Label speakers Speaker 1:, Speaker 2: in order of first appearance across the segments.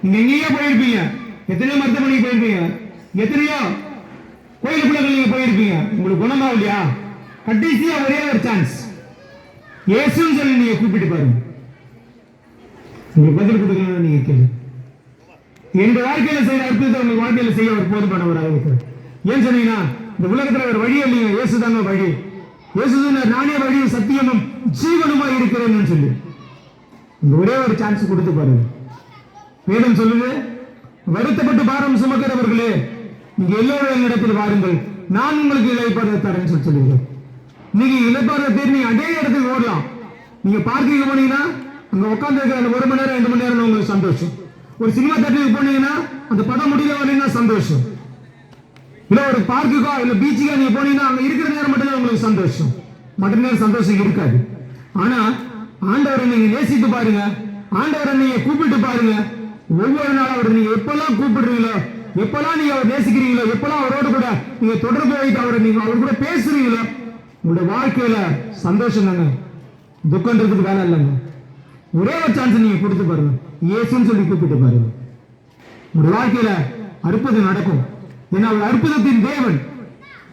Speaker 1: நீங்க எங்கேயோ போயிருப்பீங்க, எத்தனையோ மருத்துவமனைக்கு போயிருப்பீங்க, எத்தனையோ கோயிலுக்குள்ள நீங்க போயிருப்பீங்க, உங்களுக்கு குணமா இல்லையா? கடைசியா ஒரே ஒரு சான்ஸ், இயேசுன்னு சொல்லி நீங்க கூப்பிட்டு பாருங்க, உங்களுக்கு பதில் கொடுக்கணும்னு நீங்க கேள்வி. எங்க வாழ்க்கையில செய்யற அற்புதத்தை உங்க வாழ்க்கையில செய்ய ஒரு போதுமானவராக இருக்கிறார். ஏன் சொன்னீங்கன்னா, இந்த உலகத்துல ஒரு வழி இல்லைங்க, இயேசு தாங்க வழி. இயேசு நானே வழி சத்தியமும் ஜீவனுமா இருக்கிறேன்னு சொல்லி இந்த ஒரே ஒரு சான்ஸ் கொடுத்து பாருங்க. வேதம் சொல்லுது, வருத்தப்பட்டு பாரம் சுமக்கிறவர்களே நீங்க எல்லோரும் என்னிடத்தில் வாருங்கள், நான் உங்களுக்கு இளைப்பாறுதலை தரேன்னு சொல்லி சொல்லுங்க. நீங்க இளைப்பாறுதலை தேடி நீங்க அதே இடத்துக்கு ஓடலாம். நீங்க பார்க்கிங் போனீங்கன்னா அங்க உட்கார்ந்து இருக்கிற அந்த 1 மணி நேரம் 2 மணி நேரம் உங்களுக்கு சந்தோஷம். ஒரு சினிமா தேட்டருக்கு போனீங்கன்னா அந்த படம் முடியல வரீங்கன்னா சந்தோஷம். இல்ல ஒரு பார்க்குக்கோ இல்ல பீச்சுக்கோ நீங்க போனீங்கன்னா அங்க இருக்கிற நேரம் மட்டும் தான் உங்களுக்கு சந்தோஷம், மற்ற நேரம் சந்தோஷம் இருக்காது. ஆனா ஆண்டவரை நீங்க நேசித்து பாருங்க, ஆண்டவரை நீங்க கூப்பிட்டு பாருங்க. ஒவ்வொரு நாளும் அவரை நீங்க எப்பெல்லாம் கூப்பிடுறீங்களோ, எப்பெல்லாம் நீங்க அவர் நேசிக்கிறீங்களோ, எப்பெல்லாம் அவரோடு கூட நீங்க தொடர்பு வைத்து அவரை நீங்க அவர் கூட பேசுறீங்களோ, உங்களுடைய வாழ்க்கையில சந்தோஷம் தாங்க, துக்கன்றதுக்கு வேலை இல்லைங்க. ஒரே ஒரு சான்ஸ் நீங்க கொடுத்து பாருங்க, இயேசுன்னு சொல்லி கூப்பிட்டு பாருங்க, உங்களுடைய வாழ்க்கையில அற்புதம் நடக்கும். ஏன்னா அவர் அற்புதத்தின் தேவன்.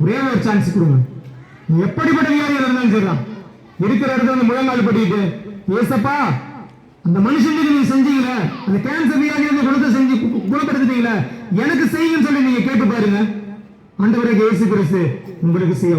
Speaker 1: ஒரே ஒரு சான்ஸ் கொடுங்க. எப்படிப்பட்ட வியாதிகள் இருந்தாலும் சரிதான், இருக்கிற இடத்துல வந்து முழங்கால் படிக்கிட்டு, ஏசப்பா அந்த மனுஷனுக்கு நீங்க செஞ்சீங்களே, அந்த கேன்சர் வியாதியை குணத்தை செஞ்சு குணப்படுத்திட்டீங்களே, எனக்கு செய்யுங்கன்னு சொல்லி நீங்க கேட்டு பாருங்க. ஆண்டவரே இயேசு கிறிஸ்து உங்களுக்கு செய்ய